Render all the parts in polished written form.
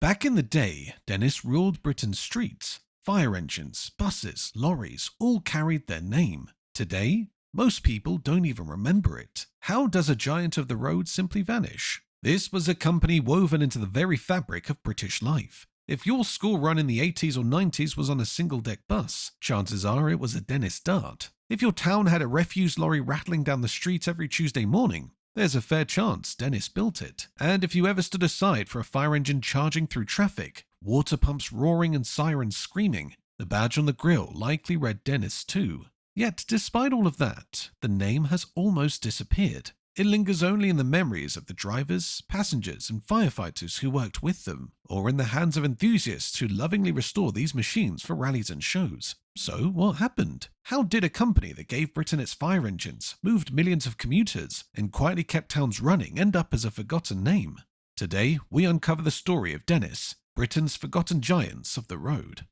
Back in the day, Dennis ruled Britain's streets. Fire engines, buses, lorries all carried their name. Today, most people don't even remember it. How does a giant of the road simply vanish? This was a company woven into the very fabric of British life. If your school run in the 80s or 90s was on a single-deck bus, chances are it was a Dennis Dart. If your town had a refuse lorry rattling down the street every Tuesday morning, there's a fair chance Dennis built it. And if you ever stood aside for a fire engine charging through traffic, water pumps roaring and sirens screaming, the badge on the grille likely read Dennis too. Yet, despite all of that, the name has almost disappeared. It lingers only in the memories of the drivers, passengers, and firefighters who worked with them, or in the hands of enthusiasts who lovingly restore these machines for rallies and shows. So, what happened? How did a company that gave Britain its fire engines, moved millions of commuters, and quietly kept towns running end up as a forgotten name? Today, we uncover the story of Dennis, Britain's forgotten giants of the road.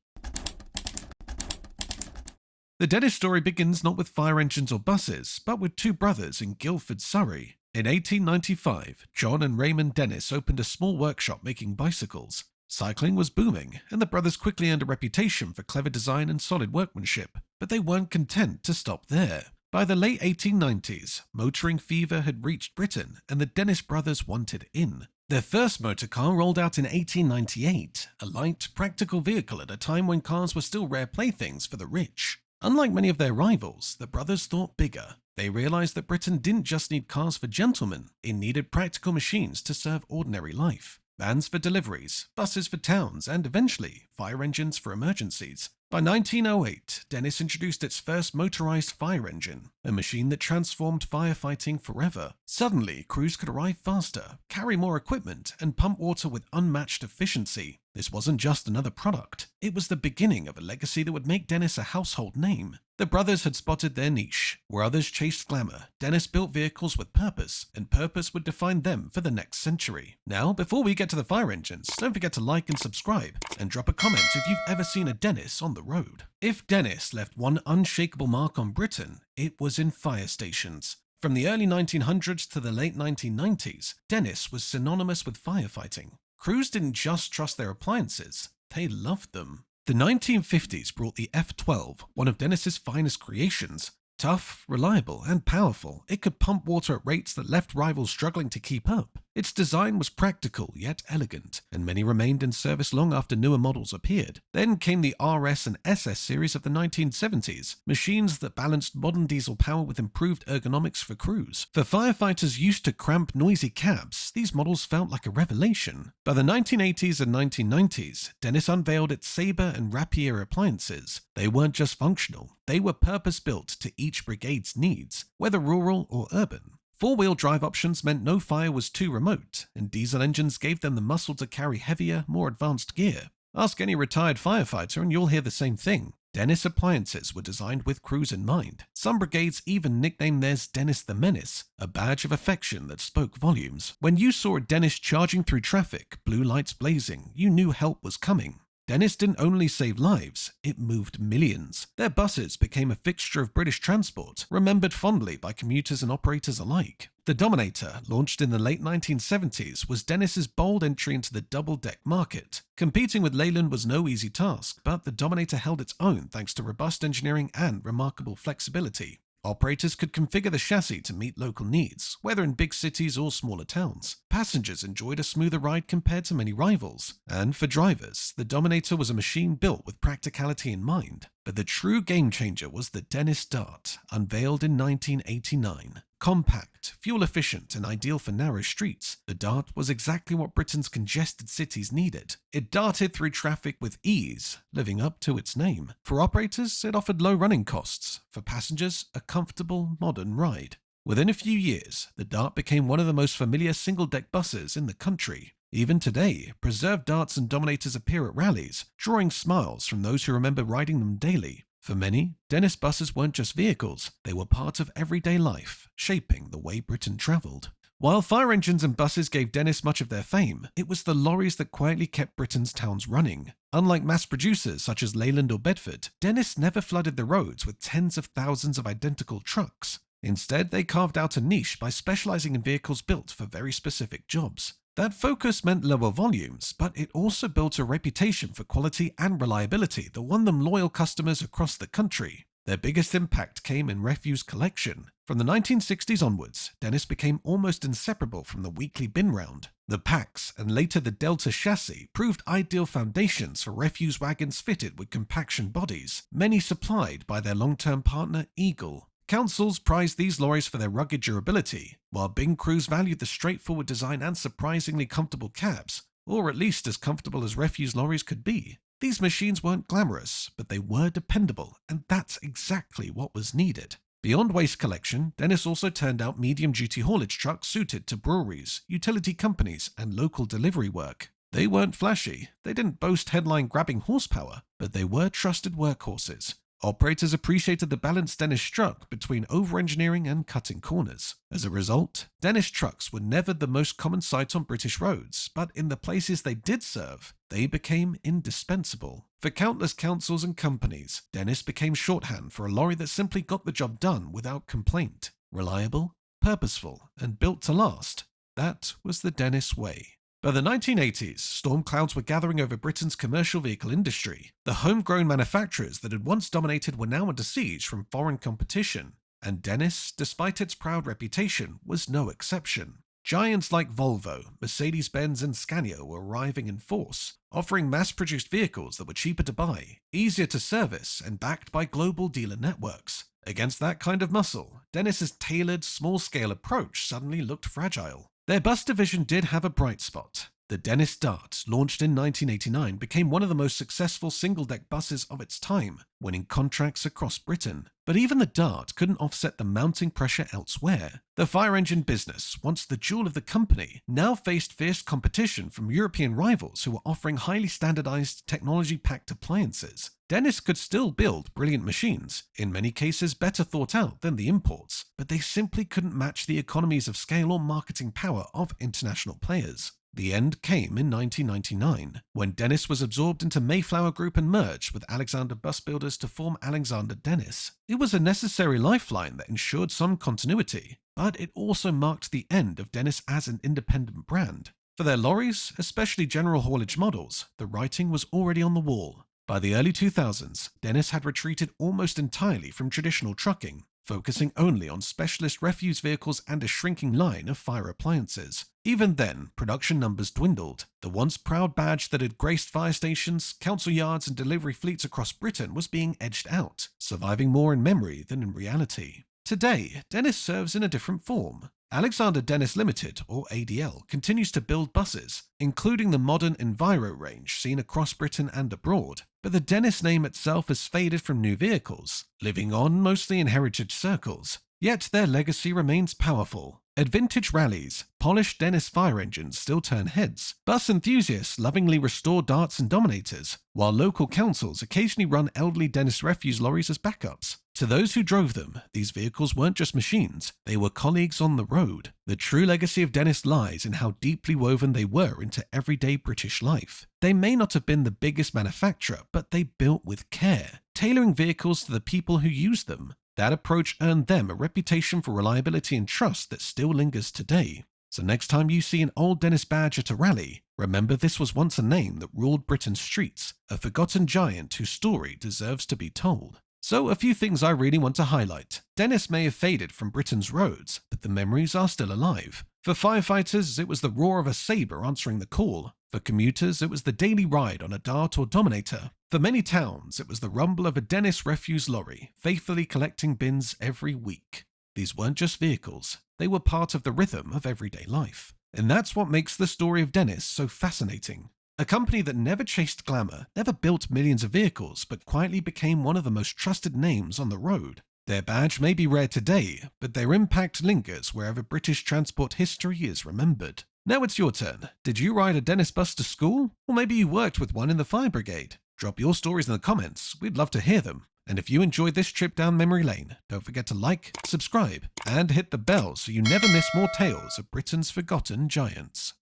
The Dennis story begins not with fire engines or buses, but with two brothers in Guildford, Surrey. In 1895, John and Raymond Dennis opened a small workshop making bicycles. Cycling was booming, and the brothers quickly earned a reputation for clever design and solid workmanship. But they weren't content to stop there. By the late 1890s, motoring fever had reached Britain, and the Dennis brothers wanted in. Their first motor car rolled out in 1898, a light, practical vehicle at a time when cars were still rare playthings for the rich. Unlike many of their rivals, the brothers thought bigger. They realized that Britain didn't just need cars for gentlemen, it needed practical machines to serve ordinary life. Vans for deliveries, buses for towns, and eventually, fire engines for emergencies. By 1908, Dennis introduced its first motorized fire engine, a machine that transformed firefighting forever. Suddenly, crews could arrive faster, carry more equipment, and pump water with unmatched efficiency. This wasn't just another product. It was the beginning of a legacy that would make Dennis a household name. The brothers had spotted their niche. Where others chased glamour, Dennis built vehicles with purpose, and purpose would define them for the next century. Now, before we get to the fire engines, don't forget to like and subscribe, and drop a comment if you've ever seen a Dennis on the road. If Dennis left one unshakable mark on Britain, it was in fire stations. From the early 1900s to the late 1990s, Dennis was synonymous with firefighting. Crews didn't just trust their appliances, they loved them. The 1950s brought the F-12, one of Dennis's finest creations. Tough, reliable, and powerful, it could pump water at rates that left rivals struggling to keep up. Its design was practical yet elegant, and many remained in service long after newer models appeared. Then came the RS and SS series of the 1970s, machines that balanced modern diesel power with improved ergonomics for crews. For firefighters used to cramped, noisy cabs, these models felt like a revelation. By the 1980s and 1990s, Dennis unveiled its Sabre and Rapier appliances. They weren't just functional, they were purpose-built to each brigade's needs, whether rural or urban. Four-wheel drive options meant no fire was too remote, and diesel engines gave them the muscle to carry heavier, more advanced gear. Ask any retired firefighter and you'll hear the same thing. Dennis appliances were designed with crews in mind. Some brigades even nicknamed theirs Dennis the Menace, a badge of affection that spoke volumes. When you saw a Dennis charging through traffic, blue lights blazing, you knew help was coming. Dennis didn't only save lives, it moved millions. Their buses became a fixture of British transport, remembered fondly by commuters and operators alike. The Dominator, launched in the late 1970s, was Dennis's bold entry into the double-deck market. Competing with Leyland was no easy task, but the Dominator held its own thanks to robust engineering and remarkable flexibility. Operators could configure the chassis to meet local needs, whether in big cities or smaller towns. Passengers enjoyed a smoother ride compared to many rivals. And for drivers, the Dominator was a machine built with practicality in mind. But the true game changer was the Dennis Dart, unveiled in 1989. Compact, fuel-efficient, and ideal for narrow streets, the Dart was exactly what Britain's congested cities needed. It darted through traffic with ease, living up to its name. For operators, it offered low running costs. For passengers, a comfortable, modern ride. Within a few years, the Dart became one of the most familiar single-deck buses in the country. Even today, preserved Darts and Dominators appear at rallies, drawing smiles from those who remember riding them daily. For many, Dennis buses weren't just vehicles, they were part of everyday life, shaping the way Britain travelled. While fire engines and buses gave Dennis much of their fame, it was the lorries that quietly kept Britain's towns running. Unlike mass producers such as Leyland or Bedford, Dennis never flooded the roads with tens of thousands of identical trucks. Instead, they carved out a niche by specializing in vehicles built for very specific jobs. That focus meant lower volumes, but it also built a reputation for quality and reliability that won them loyal customers across the country. Their biggest impact came in refuse collection. From the 1960s onwards, Dennis became almost inseparable from the weekly bin round. The Pax and later the Delta chassis proved ideal foundations for refuse wagons fitted with compaction bodies, many supplied by their long-term partner Eagle. Councils prized these lorries for their rugged durability, while bin crews valued the straightforward design and surprisingly comfortable cabs, or at least as comfortable as refuse lorries could be. These machines weren't glamorous, but they were dependable, and that's exactly what was needed. Beyond waste collection, Dennis also turned out medium-duty haulage trucks suited to breweries, utility companies, and local delivery work. They weren't flashy, they didn't boast headline-grabbing horsepower, but they were trusted workhorses. Operators appreciated the balance Dennis struck between over-engineering and cutting corners. As a result, Dennis trucks were never the most common sight on British roads, but in the places they did serve, they became indispensable. For countless councils and companies, Dennis became shorthand for a lorry that simply got the job done without complaint. Reliable, purposeful, and built to last. That was the Dennis way. By the 1980s, storm clouds were gathering over Britain's commercial vehicle industry. The homegrown manufacturers that had once dominated were now under siege from foreign competition, and Dennis, despite its proud reputation, was no exception. Giants like Volvo, Mercedes-Benz, and Scania were arriving in force, offering mass-produced vehicles that were cheaper to buy, easier to service, and backed by global dealer networks. Against that kind of muscle, Dennis's tailored, small-scale approach suddenly looked fragile. Their bus division did have a bright spot. The Dennis Dart, launched in 1989, became one of the most successful single-deck buses of its time, winning contracts across Britain. But even the Dart couldn't offset the mounting pressure elsewhere. The fire engine business, once the jewel of the company, now faced fierce competition from European rivals who were offering highly standardized, technology-packed appliances. Dennis could still build brilliant machines, in many cases better thought out than the imports, but they simply couldn't match the economies of scale or marketing power of international players. The end came in 1999, when Dennis was absorbed into Mayflower Group and merged with Alexander Bus Builders to form Alexander Dennis. It was a necessary lifeline that ensured some continuity, but it also marked the end of Dennis as an independent brand. For their lorries, especially general haulage models, the writing was already on the wall. By the early 2000s, Dennis had retreated almost entirely from traditional trucking, focusing only on specialist refuse vehicles and a shrinking line of fire appliances. Even then, production numbers dwindled. The once proud badge that had graced fire stations, council yards, and delivery fleets across Britain was being edged out, surviving more in memory than in reality. Today, Dennis serves in a different form. Alexander Dennis Limited, or ADL, continues to build buses, including the modern Enviro range seen across Britain and abroad. But the Dennis name itself has faded from new vehicles, living on mostly in heritage circles. Yet their legacy remains powerful. At vintage rallies, polished Dennis fire engines still turn heads. Bus enthusiasts lovingly restore Darts and Dominators, while local councils occasionally run elderly Dennis refuse lorries as backups. To those who drove them, these vehicles weren't just machines, they were colleagues on the road. The true legacy of Dennis lies in how deeply woven they were into everyday British life. They may not have been the biggest manufacturer, but they built with care, tailoring vehicles to the people who used them. That approach earned them a reputation for reliability and trust that still lingers today. So next time you see an old Dennis badge at a rally, remember this was once a name that ruled Britain's streets, a forgotten giant whose story deserves to be told. So a few things I really want to highlight. Dennis may have faded from Britain's roads, but the memories are still alive. For firefighters, it was the roar of a sabre answering the call. For commuters, it was the daily ride on a Dart or Dominator. For many towns, it was the rumble of a Dennis refuse lorry, faithfully collecting bins every week. These weren't just vehicles, they were part of the rhythm of everyday life. And that's what makes the story of Dennis so fascinating. A company that never chased glamour, never built millions of vehicles, but quietly became one of the most trusted names on the road. Their badge may be rare today, but their impact lingers wherever British transport history is remembered. Now it's your turn. Did you ride a Dennis bus to school? Or maybe you worked with one in the fire brigade? Drop your stories in the comments, we'd love to hear them. And if you enjoyed this trip down memory lane, don't forget to like, subscribe, and hit the bell so you never miss more tales of Britain's forgotten giants.